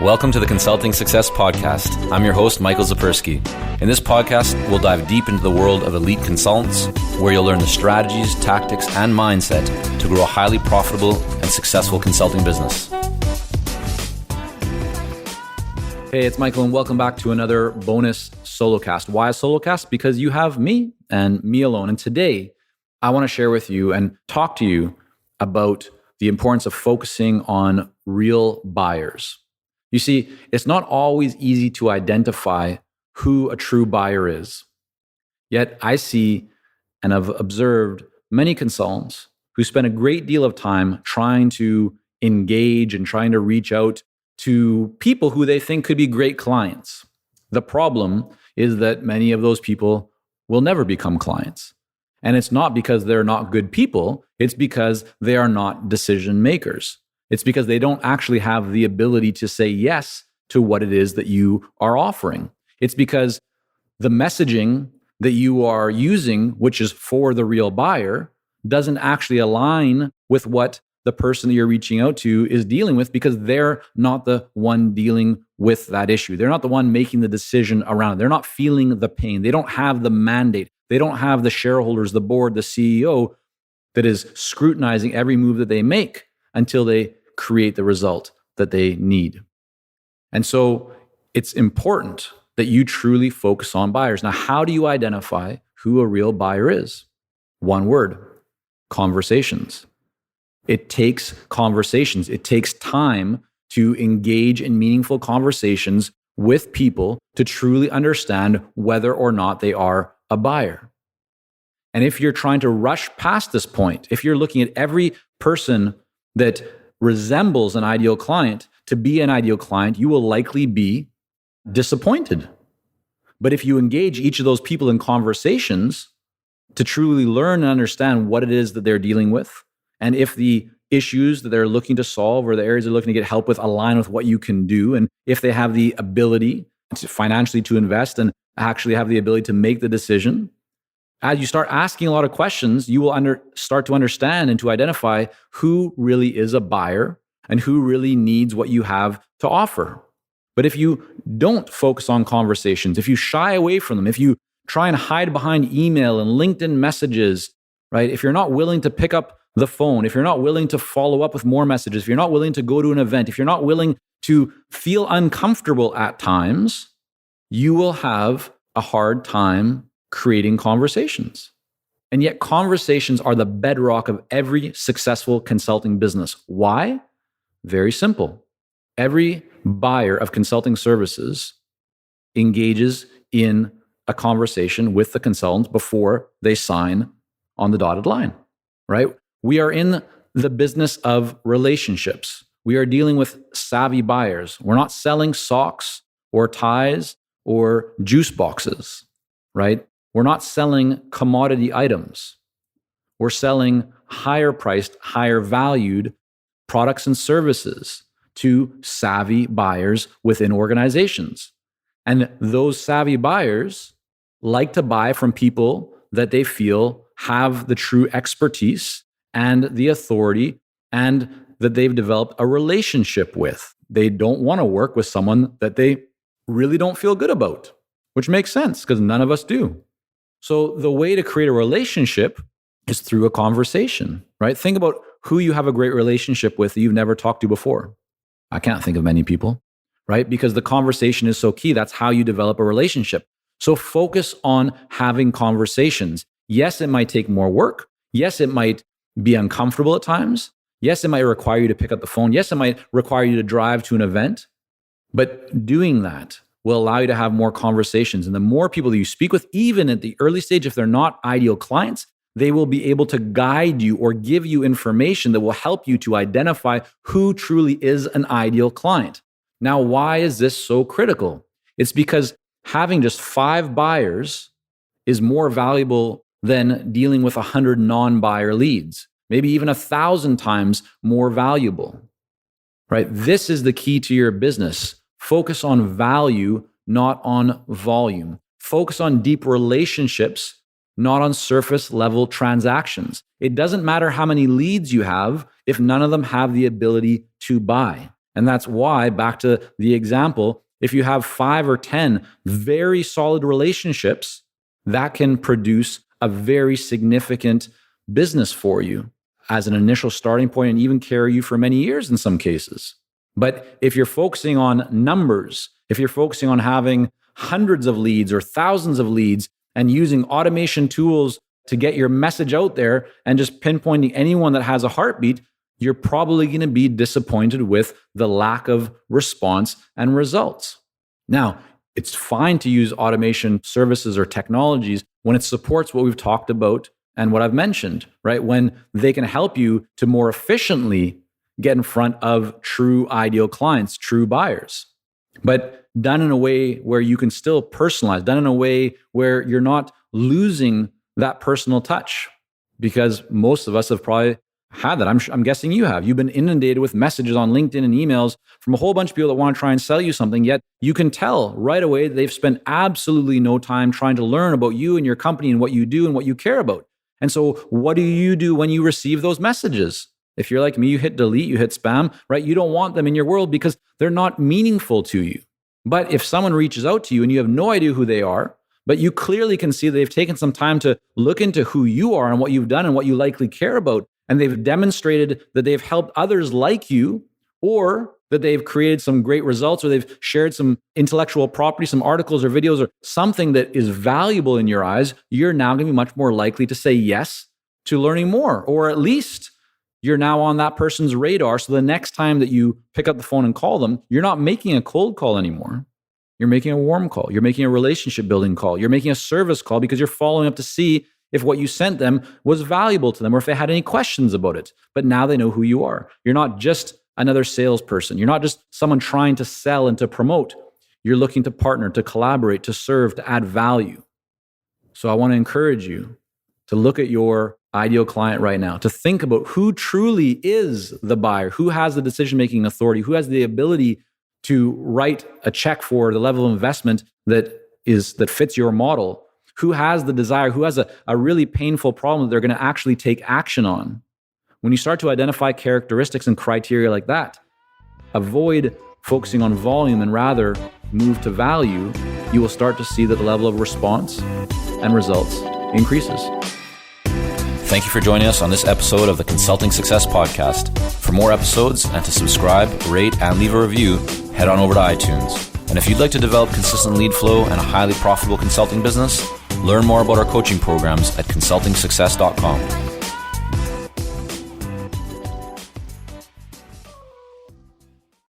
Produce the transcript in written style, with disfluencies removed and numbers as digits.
Welcome to the Consulting Success Podcast. I'm your host, Michael Zipursky. In this podcast, we'll dive deep into the world of elite consultants, where you'll learn the strategies, tactics, and mindset to grow a highly profitable and successful consulting business. Hey, it's Michael, and welcome back to another bonus solocast. Why a solocast? Because you have me and me alone. And today, I want to share with you and talk to you about the importance of focusing on real buyers. You see, it's not always easy to identify who a true buyer is. Yet I see and have observed many consultants who spend a great deal of time trying to engage and trying to reach out to people who they think could be great clients. The problem is that many of those people will never become clients. And it's not because they're not good people, it's because they are not decision makers. It's because they don't actually have the ability to say yes to what it is that you are offering. It's because the messaging that you are using, which is for the real buyer, doesn't actually align with what the person that you're reaching out to is dealing with, because they're not the one dealing with that issue. They're not the one making the decision around it. They're not feeling the pain. They don't have the mandate. They don't have the shareholders, the board, the CEO that is scrutinizing every move that they make until they create the result that they need. And so it's important that you truly focus on buyers. Now, how do you identify who a real buyer is? One word: conversations. It takes conversations. It takes time to engage in meaningful conversations with people to truly understand whether or not they are a buyer. And if you're trying to rush past this point, if you're looking at every person that resembles an ideal client to be an ideal client, you will likely be disappointed. But if you engage each of those people in conversations to truly learn and understand what it is that they're dealing with, and if the issues that they're looking to solve or the areas they're looking to get help with align with what you can do, and if they have the ability to financially to invest and actually have the ability to make the decision, as you start asking a lot of questions, you will start to understand and to identify who really is a buyer and who really needs what you have to offer. But if you don't focus on conversations, if you shy away from them, if you try and hide behind email and LinkedIn messages, right? If you're not willing to pick up the phone, if you're not willing to follow up with more messages, if you're not willing to go to an event, if you're not willing to feel uncomfortable at times, you will have a hard time creating conversations. And yet conversations are the bedrock of every successful consulting business. Why? Very simple. Every buyer of consulting services engages in a conversation with the consultant before they sign on the dotted line, right? We are in the business of relationships. We are dealing with savvy buyers. We're not selling socks or ties or juice boxes, right? We're not selling commodity items. We're selling higher priced, higher valued products and services to savvy buyers within organizations. And those savvy buyers like to buy from people that they feel have the true expertise and the authority and that they've developed a relationship with. They don't want to work with someone that they really don't feel good about, which makes sense because none of us do. So the way to create a relationship is through a conversation, right? Think about who you have a great relationship with that you've never talked to before. I can't think of many people, right? Because the conversation is so key. That's how you develop a relationship. So focus on having conversations. Yes, it might take more work. Yes, it might be uncomfortable at times. Yes, it might require you to pick up the phone. Yes, it might require you to drive to an event. But doing that will allow you to have more conversations. And the more people that you speak with, even at the early stage, if they're not ideal clients, they will be able to guide you or give you information that will help you to identify who truly is an ideal client. Now, why is this so critical? It's because having just 5 buyers is more valuable than dealing with 100 non-buyer leads, maybe even 1,000 times more valuable, right? This is the key to your business. Focus on value, not on volume. Focus on deep relationships, not on surface level transactions. It doesn't matter how many leads you have if none of them have the ability to buy. And that's why, back to the example, if you have 5 or 10 very solid relationships, that can produce a very significant business for you as an initial starting point and even carry you for many years in some cases. But if you're focusing on numbers, if you're focusing on having hundreds of leads or thousands of leads and using automation tools to get your message out there and just pinpointing anyone that has a heartbeat, you're probably going to be disappointed with the lack of response and results. Now, it's fine to use automation services or technologies when it supports what we've talked about and what I've mentioned, right? When they can help you to more efficiently get in front of true ideal clients, true buyers. But done in a way where you can still personalize, done in a way where you're not losing that personal touch. Because most of us have probably had that. I'm guessing you have. You've been inundated with messages on LinkedIn and emails from a whole bunch of people that want to try and sell you something, yet you can tell right away they've spent absolutely no time trying to learn about you and your company and what you do and what you care about. And so what do you do when you receive those messages? If you're like me, you hit delete, you hit spam, right? You don't want them in your world because they're not meaningful to you. But if someone reaches out to you and you have no idea who they are, but you clearly can see they've taken some time to look into who you are and what you've done and what you likely care about, and they've demonstrated that they've helped others like you, or that they've created some great results, or they've shared some intellectual property, some articles or videos or something that is valuable in your eyes, you're now going to be much more likely to say yes to learning more, or at least you're now on that person's radar. So the next time that you pick up the phone and call them, you're not making a cold call anymore. You're making a warm call. You're making a relationship building call. You're making a service call because you're following up to see if what you sent them was valuable to them or if they had any questions about it. But now they know who you are. You're not just another salesperson. You're not just someone trying to sell and to promote. You're looking to partner, to collaborate, to serve, to add value. So I want to encourage you to look at your ideal client right now, to think about who truly is the buyer, who has the decision-making authority, who has the ability to write a check for the level of investment that fits your model, who has the desire, who has a really painful problem that they're going to actually take action on. When you start to identify characteristics and criteria like that, avoid focusing on volume and rather move to value, you will start to see that the level of response and results increases. Thank you for joining us on this episode of the Consulting Success Podcast. For more episodes and to subscribe, rate, and leave a review, head on over to iTunes. And if you'd like to develop consistent lead flow and a highly profitable consulting business, learn more about our coaching programs at consultingsuccess.com.